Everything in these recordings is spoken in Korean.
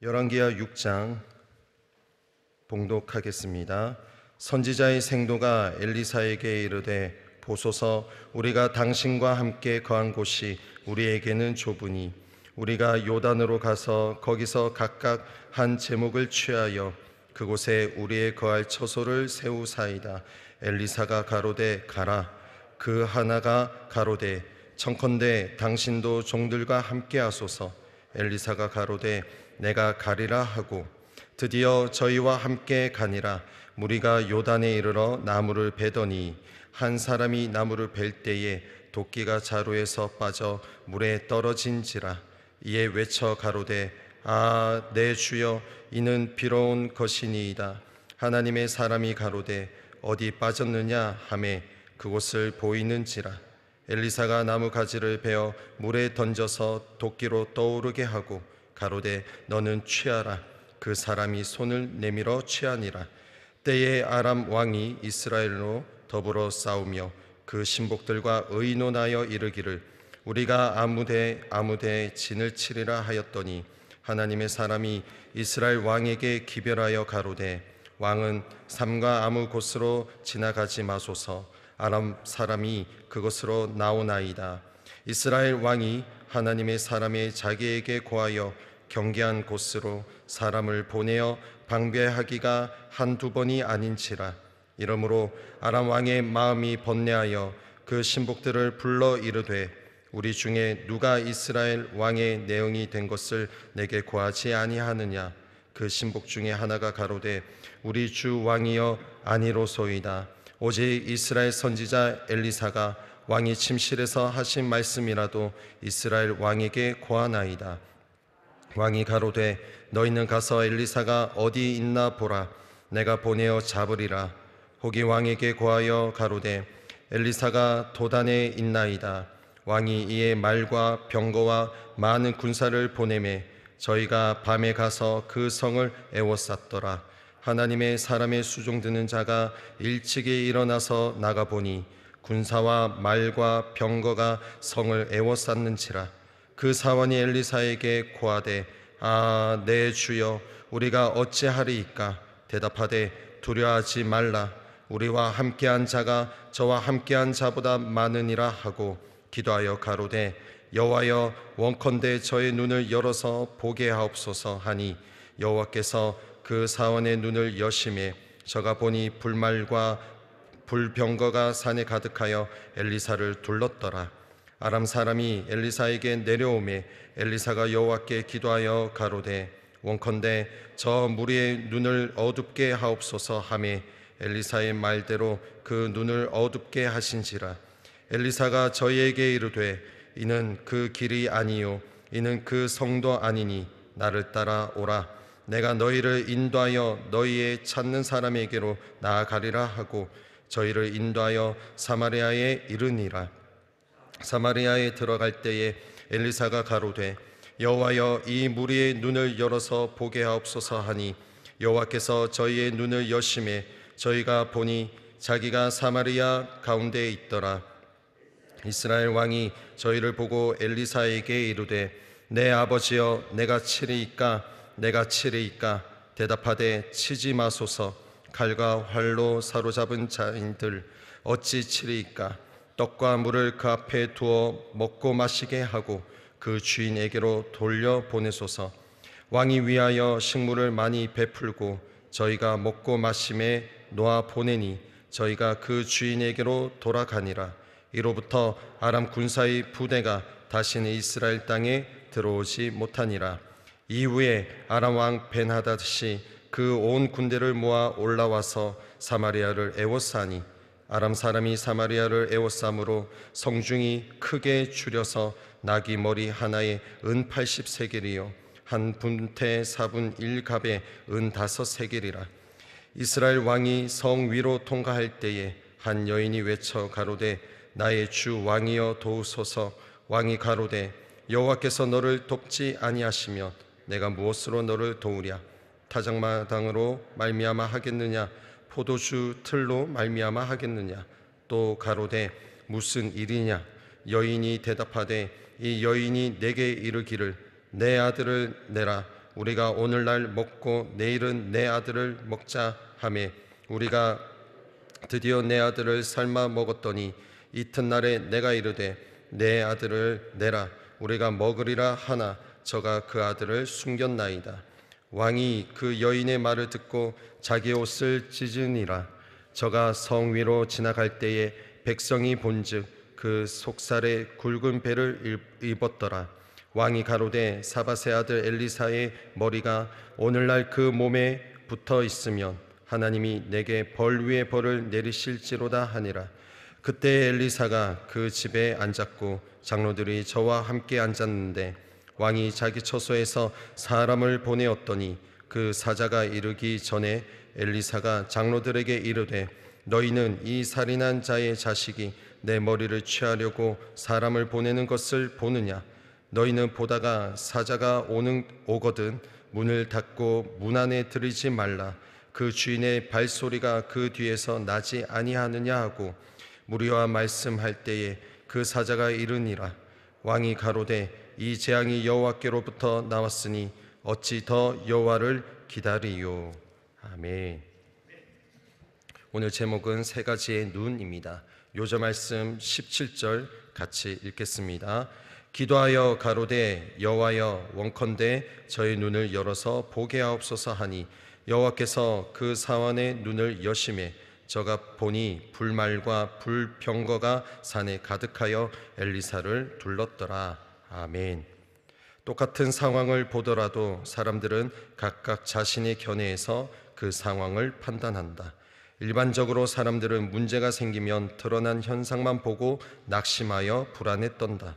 열왕기하 6장 봉독하겠습니다. 선지자의 생도가 엘리사에게 이르되 보소서, 우리가 당신과 함께 거한 곳이 우리에게는 좁으니 우리가 요단으로 가서 거기서 각각 한 제목을 취하여 그곳에 우리의 거할 처소를 세우사이다. 엘리사가 가로되 가라. 그 하나가 가로되 청컨대 당신도 종들과 함께 하소서. 엘리사가 가로되 내가 가리라 하고 드디어 저희와 함께 가니라. 무리가 요단에 이르러 나무를 베더니 한 사람이 나무를 벨 때에 도끼가 자루에서 빠져 물에 떨어진지라. 이에 외쳐 가로되 아, 내 주여, 이는 비로운 것이니이다. 하나님의 사람이 가로되 어디 빠졌느냐 하매 그곳을 보이는지라. 엘리사가 나무 가지를 베어 물에 던져서 도끼로 떠오르게 하고 가로되 너는 취하라. 그 사람이 손을 내밀어 취하니라. 때에 아람 왕이 이스라엘로 더불어 싸우며 그 신복들과 의논하여 이르기를 우리가 아무데 진을 치리라 하였더니 하나님의 사람이 이스라엘 왕에게 기별하여 가로되 왕은 삼가 아무 곳으로 지나가지 마소서. 아람 사람이 그것으로 나오나이다. 이스라엘 왕이 하나님의 사람의 자기에게 고하여 경계한 곳으로 사람을 보내어 방배하기가 한두 번이 아닌지라. 이러므로 아람 왕의 마음이 번뇌하여 그 신복들을 불러 이르되 우리 중에 누가 이스라엘 왕의 내응이 된 것을 내게 고하지 아니하느냐. 그 신복 중에 하나가 가로되 우리 주 왕이여 아니로소이다. 오직 이스라엘 선지자 엘리사가 왕이 침실에서 하신 말씀이라도 이스라엘 왕에게 고하나이다. 왕이 가로되 너희는 가서 엘리사가 어디 있나 보라. 내가 보내어 잡으리라. 혹이 왕에게 고하여 가로되 엘리사가 도단에 있나이다. 왕이 이에 말과 병거와 많은 군사를 보내매 저희가 밤에 가서 그 성을 에워쌌더라. 하나님의 사람의 수종 드는 자가 일찍이 일어나서 나가보니 군사와 말과 병거가 성을 에워쌌는지라. 그 사원이 엘리사에게 고하되 아, 내 주여, 우리가 어찌하리이까. 대답하되 두려워하지 말라. 우리와 함께한 자가 저와 함께한 자보다 많으니라 하고 기도하여 가로되 여호와여, 원컨대 저의 눈을 열어서 보게 하옵소서 하니 여호와께서 그 사원의 눈을 여심해 저가 보니 불말과 불병거가 산에 가득하여 엘리사를 둘렀더라. 아람 사람이 엘리사에게 내려오매 엘리사가 여호와께 기도하여 가로되 원컨대 저 무리의 눈을 어둡게 하옵소서 하매 엘리사의 말대로 그 눈을 어둡게 하신지라. 엘리사가 저희에게 이르되 이는 그 길이 아니요 이는 그 성도 아니니 나를 따라 오라. 내가 너희를 인도하여 너희의 찾는 사람에게로 나아가리라 하고 저희를 인도하여 사마리아에 이르니라. 사마리아에 들어갈 때에 엘리사가 가로되 여호와여, 이 무리의 눈을 열어서 보게 하옵소서 하니 여호와께서 저희의 눈을 여심해 저희가 보니 자기가 사마리아 가운데에 있더라. 이스라엘 왕이 저희를 보고 엘리사에게 이르되 내 아버지여, 내가 치리이까. 내가 치리이까. 대답하되 치지 마소서. 칼과 활로 사로잡은 자인들 어찌 치리이까. 떡과 물을 그 앞에 두어 먹고 마시게 하고 그 주인에게로 돌려 보내소서. 왕이 위하여 식물을 많이 베풀고 저희가 먹고 마심에 놓아 보내니 저희가 그 주인에게로 돌아가니라. 이로부터 아람 군사의 부대가 다시는 이스라엘 땅에 들어오지 못하니라. 이후에 아람 왕 벤하닷이 그 온 군대를 모아 올라와서 사마리아를 에워싸니 아람 사람이 사마리아를 에워싸므로 성중이 크게 줄여서 나귀 머리 하나에 은 80세겔이요 한 분태 4분 1갑에 은 5세겔이라. 이스라엘 왕이 성 위로 통과할 때에 한 여인이 외쳐 가로되 나의 주 왕이여 도우소서. 왕이 가로되 여호와께서 너를 돕지 아니하시면 내가 무엇으로 너를 도우랴. 타작마당으로 말미암아 하겠느냐, 포도주 틀로 말미암아 하겠느냐. 또 가로되 무슨 일이냐. 여인이 대답하되 이 여인이 내게 이르기를 내 아들을 내라. 우리가 오늘날 먹고 내일은 내 아들을 먹자 하매 우리가 드디어 내 아들을 삶아 먹었더니 이튿날에 내가 이르되 내 아들을 내라 우리가 먹으리라 하나 저가 그 아들을 숨겼나이다. 왕이 그 여인의 말을 듣고 자기 옷을 찢으니라. 저가 성 위로 지나갈 때에 백성이 본즉 그 속살에 굵은 배를 입었더라. 왕이 가로되 사밧의 아들 엘리사의 머리가 오늘날 그 몸에 붙어 있으면 하나님이 내게 벌 위에 벌을 내리실지로다 하니라. 그때 엘리사가 그 집에 앉았고 장로들이 저와 함께 앉았는데 왕이 자기 처소에서 사람을 보내었더니 그 사자가 이르기 전에 엘리사가 장로들에게 이르되 너희는 이 살인한 자의 자식이 내 머리를 취하려고 사람을 보내는 것을 보느냐? 너희는 보다가 사자가 오거든 문을 닫고 문 안에 들이지 말라. 그 주인의 발소리가 그 뒤에서 나지 아니하느냐 하고 무리와 말씀할 때에 그 사자가 이르니라. 왕이 가로되 이 재앙이 여호와께로부터 나왔으니 어찌 더 여호와를 기다리요. 아멘. 오늘 제목은 세 가지의 눈입니다. 요저 말씀 17절 같이 읽겠습니다. 기도하여 가로되 여호와여 원컨대 저의 눈을 열어서 보게 하옵소서 하니 여호와께서 그 사원의 눈을 여심해 저가 보니 불말과 불병거가 산에 가득하여 엘리사를 둘렀더라. 아멘. 똑같은 상황을 보더라도 사람들은 각각 자신의 견해에서 그 상황을 판단한다. 일반적으로 사람들은 문제가 생기면 드러난 현상만 보고 낙심하여 불안에 떤다.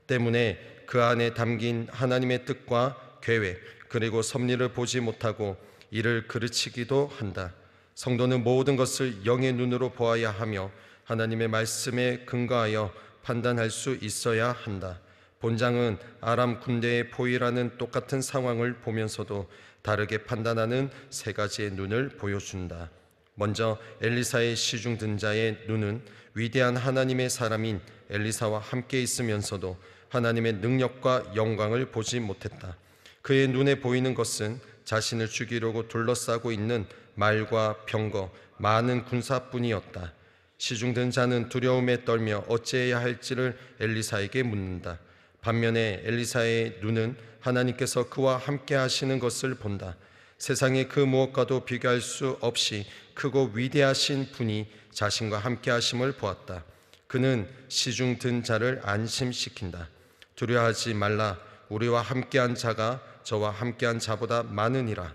때문에 그 안에 담긴 하나님의 뜻과 계획 그리고 섭리를 보지 못하고 이를 그르치기도 한다. 성도는 모든 것을 영의 눈으로 보아야 하며 하나님의 말씀에 근거하여 판단할 수 있어야 한다. 본장은 아람 군대의 포위라는 똑같은 상황을 보면서도 다르게 판단하는 세 가지의 눈을 보여준다. 먼저 엘리사의 시중 든자의 눈은 위대한 하나님의 사람인 엘리사와 함께 있으면서도 하나님의 능력과 영광을 보지 못했다. 그의 눈에 보이는 것은 자신을 죽이려고 둘러싸고 있는 말과 병거, 많은 군사뿐이었다. 시중든 자는 두려움에 떨며 어찌해야 할지를 엘리사에게 묻는다. 반면에 엘리사의 눈은 하나님께서 그와 함께 하시는 것을 본다. 세상의 그 무엇과도 비교할 수 없이 크고 위대하신 분이 자신과 함께 하심을 보았다. 그는 시중든 자를 안심시킨다. 두려워하지 말라. 우리와 함께한 자가 저와 함께한 자보다 많으니라.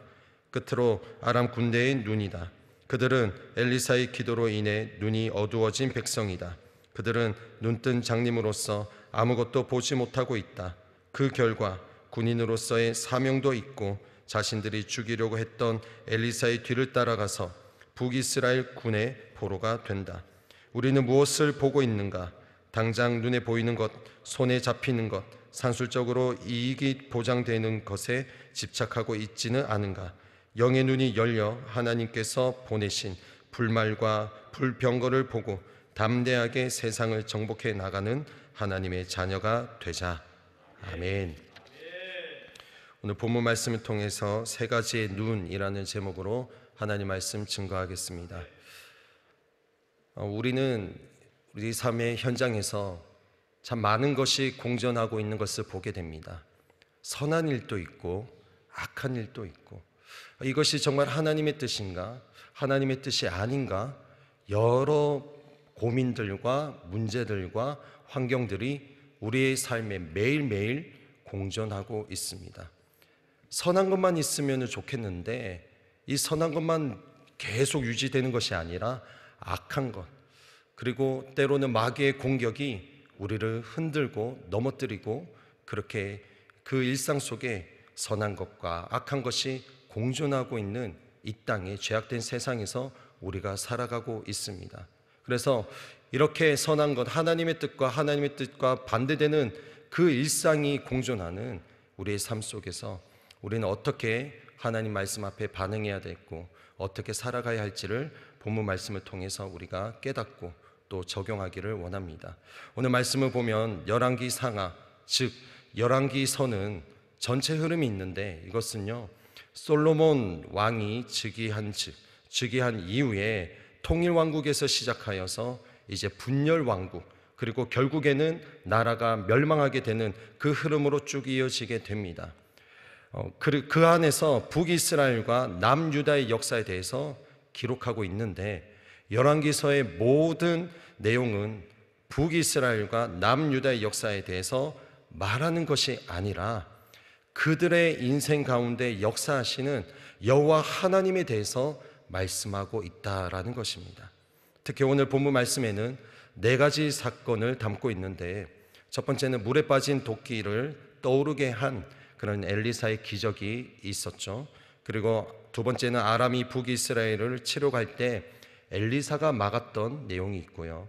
끝으로 아람 군대의 눈이다. 그들은 엘리사의 기도로 인해 눈이 어두워진 백성이다. 그들은 눈뜬 장님으로서 아무것도 보지 못하고 있다. 그 결과 군인으로서의 사명도 있고 자신들이 죽이려고 했던 엘리사의 뒤를 따라가서 북이스라엘 군의 보로가 된다. 우리는 무엇을 보고 있는가? 당장 눈에 보이는 것, 손에 잡히는 것, 산술적으로 이익이 보장되는 것에 집착하고 있지는 않은가? 영의 눈이 열려 하나님께서 보내신 불말과 불병거를 보고 담대하게 세상을 정복해 나가는 하나님의 자녀가 되자. 아멘. 오늘 본문 말씀을 통해서 세 가지의 눈이라는 제목으로 하나님 말씀 증거하겠습니다. 우리는 우리 삶의 현장에서 참 많은 것이 공존하고 있는 것을 보게 됩니다. 선한 일도 있고 악한 일도 있고 이것이 정말 하나님의 뜻인가? 하나님의 뜻이 아닌가? 여러 고민들과 문제들과 환경들이 우리의 삶에 매일매일 공존하고 있습니다. 선한 것만 있으면 좋겠는데 이 선한 것만 계속 유지되는 것이 아니라 악한 것 그리고 때로는 마귀의 공격이 우리를 흔들고 넘어뜨리고 그렇게 그 일상 속에 선한 것과 악한 것이 공존하고 있는 이 땅에 죄악된 세상에서 우리가 살아가고 있습니다. 그래서 이렇게 선한 것 하나님의 뜻과 반대되는 그 일상이 공존하는 우리의 삶 속에서 우리는 어떻게 하나님 말씀 앞에 반응해야 되고 어떻게 살아가야 할지를 본문 말씀을 통해서 우리가 깨닫고 또 적용하기를 원합니다. 오늘 말씀을 보면 열왕기 상하 즉 열왕기서는 전체 흐름이 있는데, 이것은요 솔로몬 왕이 즉위한 이후에 통일왕국에서 시작하여서 이제 분열왕국, 그리고 결국에는 나라가 멸망하게 되는 그 흐름으로 쭉 이어지게 됩니다. 그 안에서 북이스라엘과 남유다의 역사에 대해서 기록하고 있는데, 열왕기서의 모든 내용은 북이스라엘과 남유다의 역사에 대해서 말하는 것이 아니라 그들의 인생 가운데 역사하시는 여호와 하나님에 대해서 말씀하고 있다라는 것입니다. 특히 오늘 본문 말씀에는 4가지 사건을 담고 있는데, 첫 번째는 물에 빠진 도끼를 떠오르게 한 그런 엘리사의 기적이 있었죠. 그리고 두 번째는 아람이 북이스라엘을 치러 갈 때 엘리사가 막았던 내용이 있고요.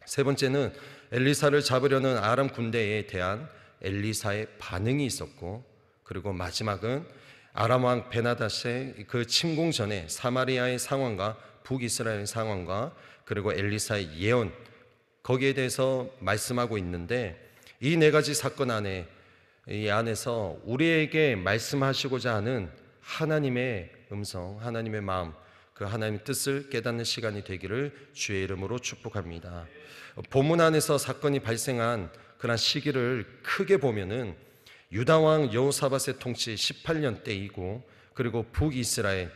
세 번째는 엘리사를 잡으려는 아람 군대에 대한 엘리사의 반응이 있었고, 그리고 마지막은 아람 왕 베나닷의 그 침공 전에 사마리아의 상황과 북이스라엘의 상황과 그리고 엘리사의 예언, 거기에 대해서 말씀하고 있는데, 이 4가지 사건 이 안에서 우리에게 말씀하시고자 하는 하나님의 음성, 하나님의 마음, 그 하나님의 뜻을 깨닫는 시간이 되기를 주의 이름으로 축복합니다. 본문 안에서 사건이 발생한 그런 시기를 크게 보면은 유다왕 여호사밧의 통치 18년 때이고, 그리고 북이스라엘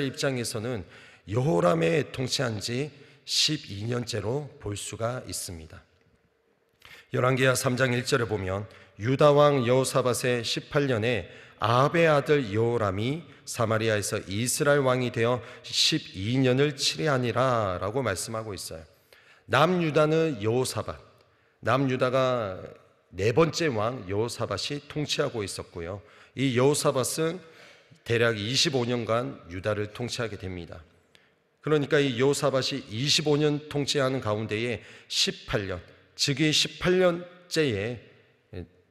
입장에서는 여호람의 통치한 지 12년째로 볼 수가 있습니다. 열왕기하 3장 1절에 보면 유다왕 여호사밧의 18년에 아합의 아들 여호람이 사마리아에서 이스라엘 왕이 되어 12년을 치리하니라 라고 말씀하고 있어요. 남유다는 여호사밧, 남유다가 4번째 왕 여호사밧이 통치하고 있었고요. 이 여호사밧은 대략 25년간 유다를 통치하게 됩니다. 그러니까 이 여호사밧이 25년 통치하는 가운데에 18년, 즉위 18년째에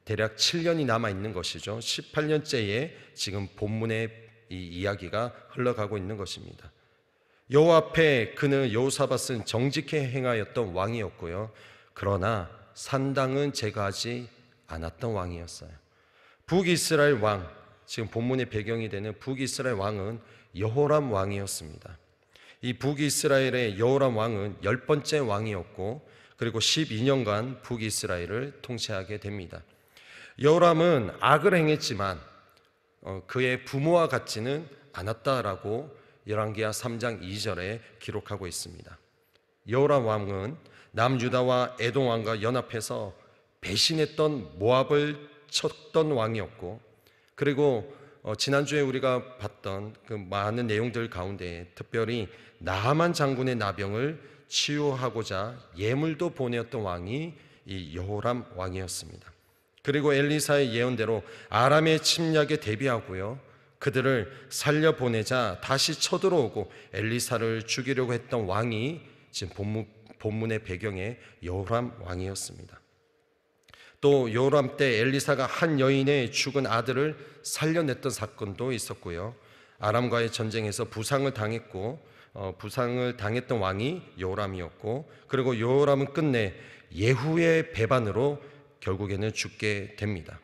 대략 7년이 남아있는 것이죠. 18년째에 지금 본문의 이 이야기가 흘러가고 있는 것입니다. 여호와 앞에 여호사밧은 정직히 행하였던 왕이었고요. 그러나 산당은 제거하지 않았던 왕이었어요. 북이스라엘 왕, 지금 본문의 배경이 되는 북이스라엘 왕은 여호람 왕이었습니다. 이 북이스라엘의 여호람 왕은 10번째 왕이었고, 그리고 12년간 북이스라엘을 통치하게 됩니다. 여호람은 악을 행했지만 그의 부모와 같지는 않았다라고 열왕기하 3장 2절에 기록하고 있습니다. 여호람 왕은 남유다와 에돔 왕과 연합해서 배신했던 모압을 쳤던 왕이었고, 그리고 지난주에 우리가 봤던 그 많은 내용들 가운데 특별히 나하만 장군의 나병을 치유하고자 예물도 보내었던 왕이 이 여호람 왕이었습니다. 그리고 엘리사의 예언대로 아람의 침략에 대비하고요, 그들을 살려보내자 다시 쳐들어오고 엘리사를 죽이려고 했던 왕이 지금 본문의 배경에 여호람 왕이었습니다. 또 여호람 때 엘리사가 한 여인의 죽은 아들을 살려냈던 사건도 있었고요. 아람과의 전쟁에서 부상을 당했던 왕이 여호람이었고, 그리고 여호람은 끝내 예후의 배반으로 결국에는 죽게 됩니다.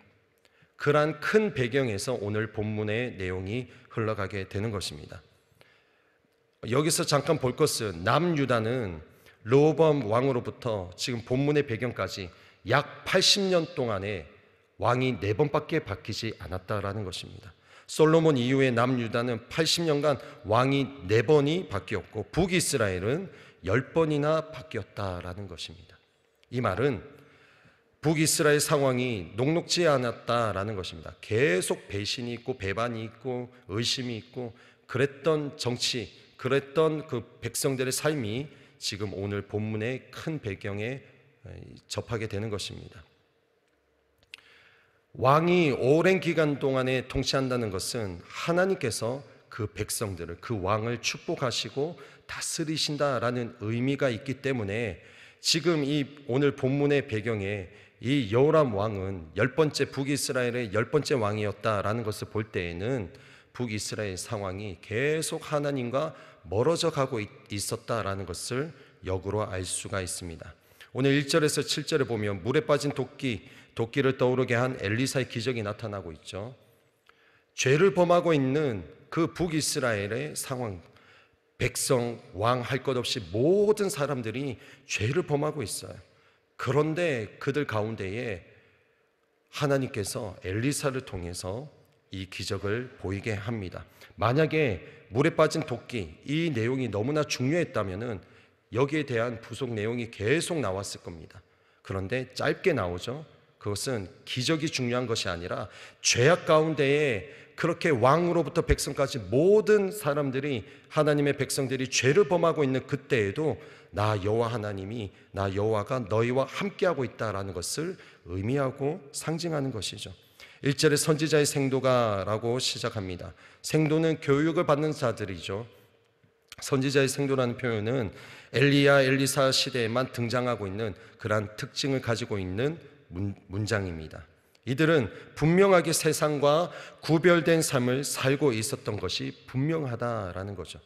그러한 큰 배경에서 오늘 본문의 내용이 흘러가게 되는 것입니다. 여기서 잠깐 볼 것은 남유다는 르호보암 왕으로부터 지금 본문의 배경까지 약 80년 동안에 왕이 4번밖에 바뀌지 않았다라는 것입니다. 솔로몬 이후에 남유다는 80년간 왕이 4번이 바뀌었고, 북이스라엘은 10번이나 바뀌었다라는 것입니다. 이 말은 북이스라엘 상황이 녹록지 않았다라는 것입니다. 계속 배신이 있고 배반이 있고 의심이 있고 그랬던 정치, 그랬던 그 백성들의 삶이 지금 오늘 본문의 큰 배경에 접하게 되는 것입니다. 왕이 오랜 기간 동안에 통치한다는 것은 하나님께서 그 백성들을, 그 왕을 축복하시고 다스리신다라는 의미가 있기 때문에 지금 이 오늘 본문의 배경에 이 여호람 왕은 10번째 북이스라엘의 10번째 왕이었다라는 것을 볼 때에는 북이스라엘 상황이 계속 하나님과 멀어져 가고 있었다라는 것을 역으로 알 수가 있습니다. 오늘 1절에서 7절에 보면 물에 빠진 도끼 도끼를 떠오르게 한 엘리사의 기적이 나타나고 있죠. 죄를 범하고 있는 그 북이스라엘의 상황, 백성, 왕 할 것 없이 모든 사람들이 죄를 범하고 있어요. 그런데 그들 가운데에 하나님께서 엘리사를 통해서 이 기적을 보이게 합니다. 만약에 물에 빠진 도끼, 이 내용이 너무나 중요했다면 여기에 대한 부속 내용이 계속 나왔을 겁니다. 그런데 짧게 나오죠. 그것은 기적이 중요한 것이 아니라 죄악 가운데에 그렇게 왕으로부터 백성까지 모든 사람들이, 하나님의 백성들이 죄를 범하고 있는 그때에도 나 여호와 하나님이, 나 여호와가 너희와 함께하고 있다라는 것을 의미하고 상징하는 것이죠. 1절에 선지자의 생도가라고 시작합니다. 생도는 교육을 받는 자들이죠. 선지자의 생도라는 표현은 엘리야, 엘리사 시대에만 등장하고 있는 그러한 특징을 가지고 있는 문장입니다. 이들은 분명하게 세상과 구별된 삶을 살고 있었던 것이 분명하다라는 거죠.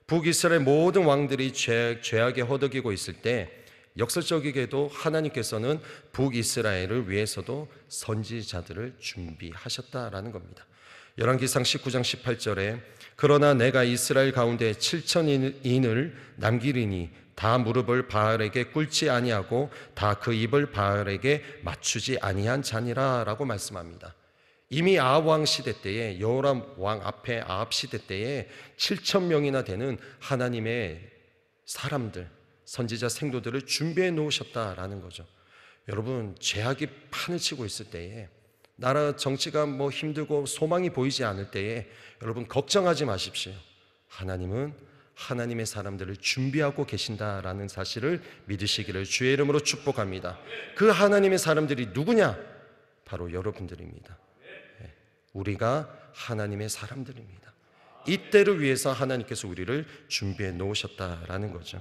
북이스라엘 모든 왕들이 죄악에 허덕이고 있을 때 역설적이게도 하나님께서는 북이스라엘을 위해서도 선지자들을 준비하셨다라는 겁니다. 열왕기상 19장 18절에 그러나 내가 이스라엘 가운데 7,000인을 남기리니 다 무릎을 바알에게 꿇지 아니하고 다 그 입을 바알에게 맞추지 아니한 자니라 라고 말씀합니다. 이미 아합 왕 시대 때에, 여호람 왕 앞에 아합 시대 때에 7,000명이나 되는 하나님의 사람들, 선지자 생도들을 준비해 놓으셨다라는 거죠. 여러분, 죄악이 판을 치고 있을 때에, 나라 정치가 힘들고 소망이 보이지 않을 때에 여러분 걱정하지 마십시오. 하나님은 하나님의 사람들을 준비하고 계신다라는 사실을 믿으시기를 주의 이름으로 축복합니다. 그 하나님의 사람들이 누구냐? 바로 여러분들입니다. 우리가 하나님의 사람들입니다. 이때를 위해서 하나님께서 우리를 준비해 놓으셨다라는 거죠.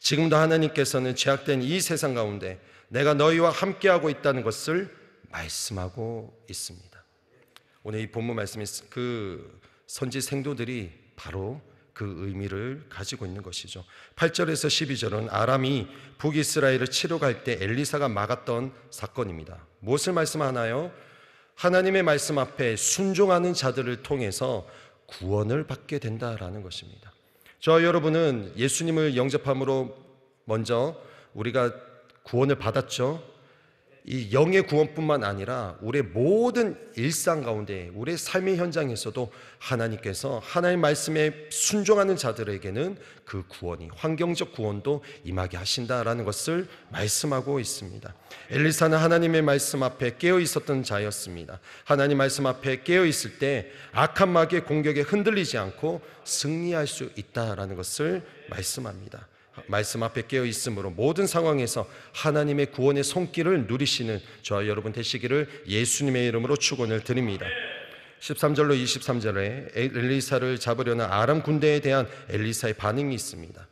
지금도 하나님께서는 죄악된 이 세상 가운데 내가 너희와 함께하고 있다는 것을 말씀하고 있습니다. 오늘 이 본문 말씀이 그 선지 생도들이 바로 그 의미를 가지고 있는 것이죠. 8절에서 12절은 아람이 북이스라엘을 치러 갈 때 엘리사가 막았던 사건입니다. 무엇을 말씀하나요? 하나님의 말씀 앞에 순종하는 자들을 통해서 구원을 받게 된다라는 것입니다. 저와 여러분은 예수님을 영접함으로 먼저 우리가 구원을 받았죠. 이 영의 구원뿐만 아니라 우리의 모든 일상 가운데, 우리의 삶의 현장에서도 하나님께서 하나님의 말씀에 순종하는 자들에게는 그 구원이, 환경적 구원도 임하게 하신다라는 것을 말씀하고 있습니다. 엘리사는 하나님의 말씀 앞에 깨어 있었던 자였습니다. 하나님 말씀 앞에 깨어 있을 때 악한 마귀의 공격에 흔들리지 않고 승리할 수 있다라는 것을 말씀합니다. 말씀 앞에 깨어 있으므로 모든 상황에서 하나님의 구원의 손길을 누리시는 저와 여러분 되시기를 예수님의 이름으로 축원을 드립니다. 13절로 23절에 엘리사를 잡으려는 아람 군대에 대한 엘리사의 반응이 있습니다.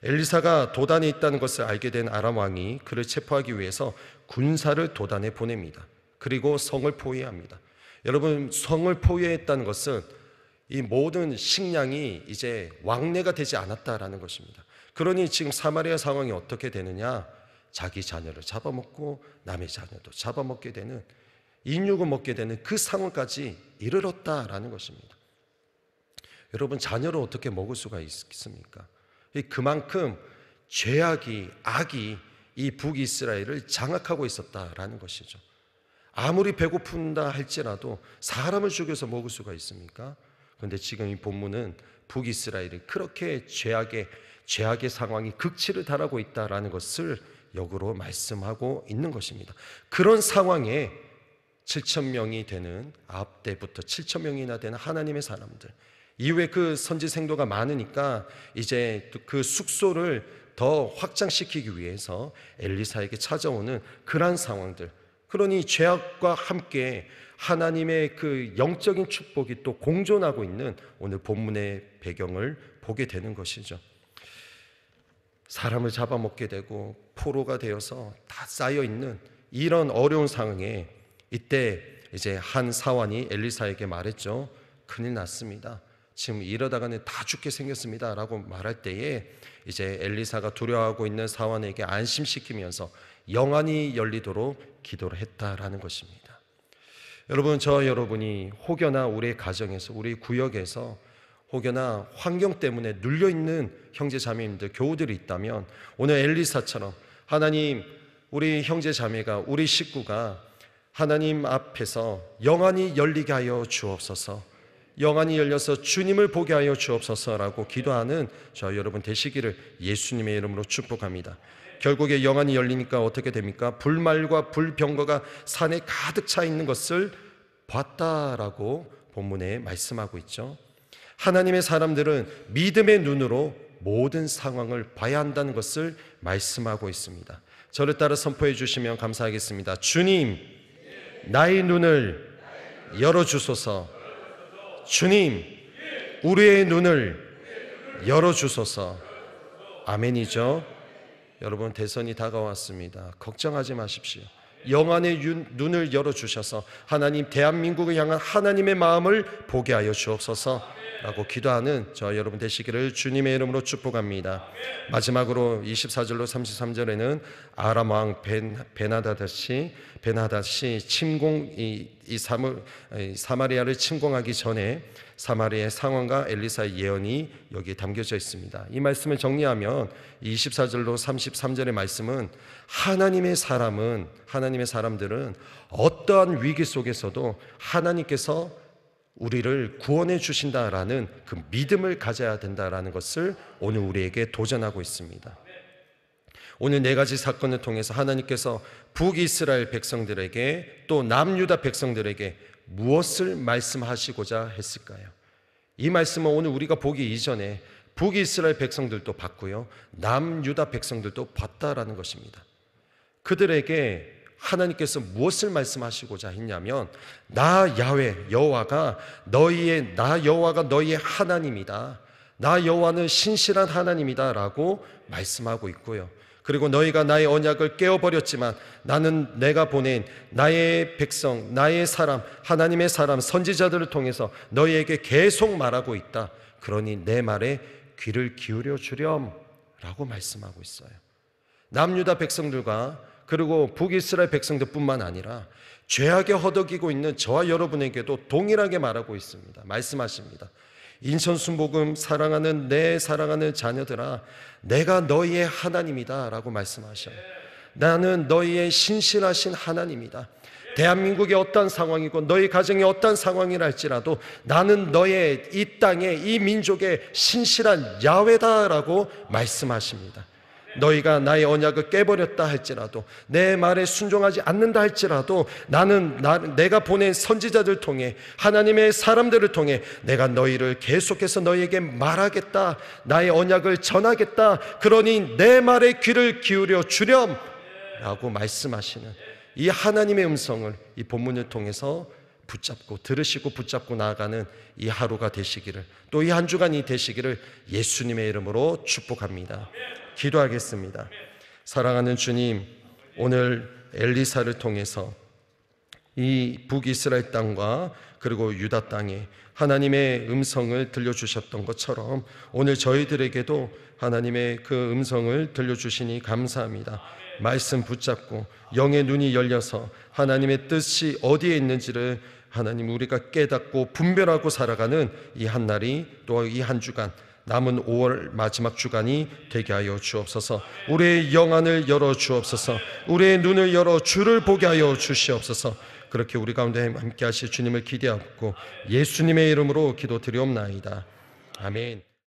엘리사가 도단에 있다는 것을 알게 된 아람 왕이 그를 체포하기 위해서 군사를 도단에 보냅니다. 그리고 성을 포위합니다. 여러분, 성을 포위했다는 것은 이 모든 식량이 이제 왕래가 되지 않았다라는 것입니다. 그러니 지금 사마리아 상황이 어떻게 되느냐? 자기 자녀를 잡아먹고 남의 자녀도 잡아먹게 되는, 인육을 먹게 되는 그 상황까지 이르렀다라는 것입니다. 여러분, 자녀를 어떻게 먹을 수가 있습니까? 그만큼 죄악이, 악이 이 북이스라엘을 장악하고 있었다라는 것이죠. 아무리 배고픈다 할지라도 사람을 죽여서 먹을 수가 있습니까? 그런데 지금 이 본문은 북이스라엘이 그렇게 죄악의 상황이 극치를 달하고 있다라는 것을 역으로 말씀하고 있는 것입니다. 그런 상황에 7,000명이 되는, 아합 때부터 7,000명이나 되는 하나님의 사람들, 이후에 그 선지 생도가 많으니까 이제 그 숙소를 더 확장시키기 위해서 엘리사에게 찾아오는 그러한 상황들, 그러니 죄악과 함께 하나님의 그 영적인 축복이 또 공존하고 있는 오늘 본문의 배경을 보게 되는 것이죠. 사람을 잡아먹게 되고 포로가 되어서 다 쌓여있는 이런 어려운 상황에 이때 이제 한 사환이 엘리사에게 말했죠. 큰일 났습니다. 지금 이러다가는 다 죽게 생겼습니다 라고 말할 때에 이제 엘리사가 두려워하고 있는 사환에게 안심시키면서 영안이 열리도록 기도를 했다라는 것입니다. 여러분, 저 여러분이 혹여나 우리의 가정에서, 우리 구역에서 혹여나 환경 때문에 눌려있는 형제 자매님들, 교우들이 있다면 오늘 엘리사처럼 하나님, 우리 형제 자매가, 우리 식구가 하나님 앞에서 영안이 열리게 하여 주옵소서, 영안이 열려서 주님을 보게 하여 주옵소서라고 기도하는 저 여러분 되시기를 예수님의 이름으로 축복합니다. 결국에 영안이 열리니까 어떻게 됩니까? 불말과 불병거가 산에 가득 차 있는 것을 봤다라고 본문에 말씀하고 있죠. 하나님의 사람들은 믿음의 눈으로 모든 상황을 봐야 한다는 것을 말씀하고 있습니다. 저를 따라 선포해 주시면 감사하겠습니다. 주님, 나의 눈을 열어주소서. 주님, 우리의 눈을 열어주소서. 아멘이죠. 여러분, 대선이 다가왔습니다. 걱정하지 마십시오. 영안의 눈을 열어주셔서 하나님, 대한민국을 향한 하나님의 마음을 보게 하여 주옵소서 라고 기도하는 저 여러분 되시기를 주님의 이름으로 축복합니다. 마지막으로 24절로 33절에는 아람 왕 베나다시 침공, 사마리아를 침공하기 전에 사마리아의 상황과 엘리사의 예언이 여기에 담겨져 있습니다. 이 말씀을 정리하면 24절로 33절의 말씀은 하나님의 사람들은 어떠한 위기 속에서도 하나님께서 우리를 구원해 주신다라는 그 믿음을 가져야 된다라는 것을 오늘 우리에게 도전하고 있습니다. 오늘 네 가지 사건을 통해서 하나님께서 북이스라엘 백성들에게 또 남유다 백성들에게 무엇을 말씀하시고자 했을까요? 이 말씀은 오늘 우리가 보기 이전에 북이스라엘 백성들도 봤고요, 남유다 백성들도 봤다라는 것입니다. 그들에게 하나님께서 무엇을 말씀하시고자 했냐면 나 여호와가 너희의 하나님이다, 나 여호와는 신실한 하나님이다 라고 말씀하고 있고요, 그리고 너희가 나의 언약을 깨어버렸지만 나는 내가 보낸 나의 백성, 나의 사람, 하나님의 사람, 선지자들을 통해서 너희에게 계속 말하고 있다, 그러니 내 말에 귀를 기울여 주렴 라고 말씀하고 있어요. 남유다 백성들과 그리고 북이스라엘 백성들뿐만 아니라 죄악에 허덕이고 있는 저와 여러분에게도 동일하게 말하고 있습니다. 말씀하십니다. 인천순복음 사랑하는 내 사랑하는 자녀들아, 내가 너희의 하나님이다 라고 말씀하셔요. 나는 너희의 신실하신 하나님이다. 대한민국이 어떤 상황이고 너희 가정이 어떤 상황이라 할지라도 나는 너의 이 땅의 이 민족의 신실한 야훼다 라고 말씀하십니다. 너희가 나의 언약을 깨버렸다 할지라도, 내 말에 순종하지 않는다 할지라도 나는 내가 보낸 선지자들 통해, 하나님의 사람들을 통해 내가 너희를 계속해서 너희에게 말하겠다, 나의 언약을 전하겠다, 그러니 내 말에 귀를 기울여 주렴 라고 말씀하시는 이 하나님의 음성을 이 본문을 통해서 들으시고 붙잡고 나아가는 이 하루가 되시기를, 또 이 한 주간이 되시기를 예수님의 이름으로 축복합니다. 기도하겠습니다. 사랑하는 주님, 오늘 엘리사를 통해서 이 북이스라엘 땅과 그리고 유다 땅에 하나님의 음성을 들려주셨던 것처럼 오늘 저희들에게도 하나님의 그 음성을 들려주시니 감사합니다. 말씀 붙잡고 영의 눈이 열려서 하나님의 뜻이 어디에 있는지를 하나님 우리가 깨닫고 분별하고 살아가는 이 한 날이, 또 이 한 주간, 남은 5월 마지막 주간이 되게 하여 주옵소서. 우리의 영안을 열어 주옵소서. 우리의 눈을 열어 주를 보게 하여 주시옵소서. 그렇게 우리 가운데 함께 하실 주님을 기대하고 예수님의 이름으로 기도드리옵나이다. 아멘.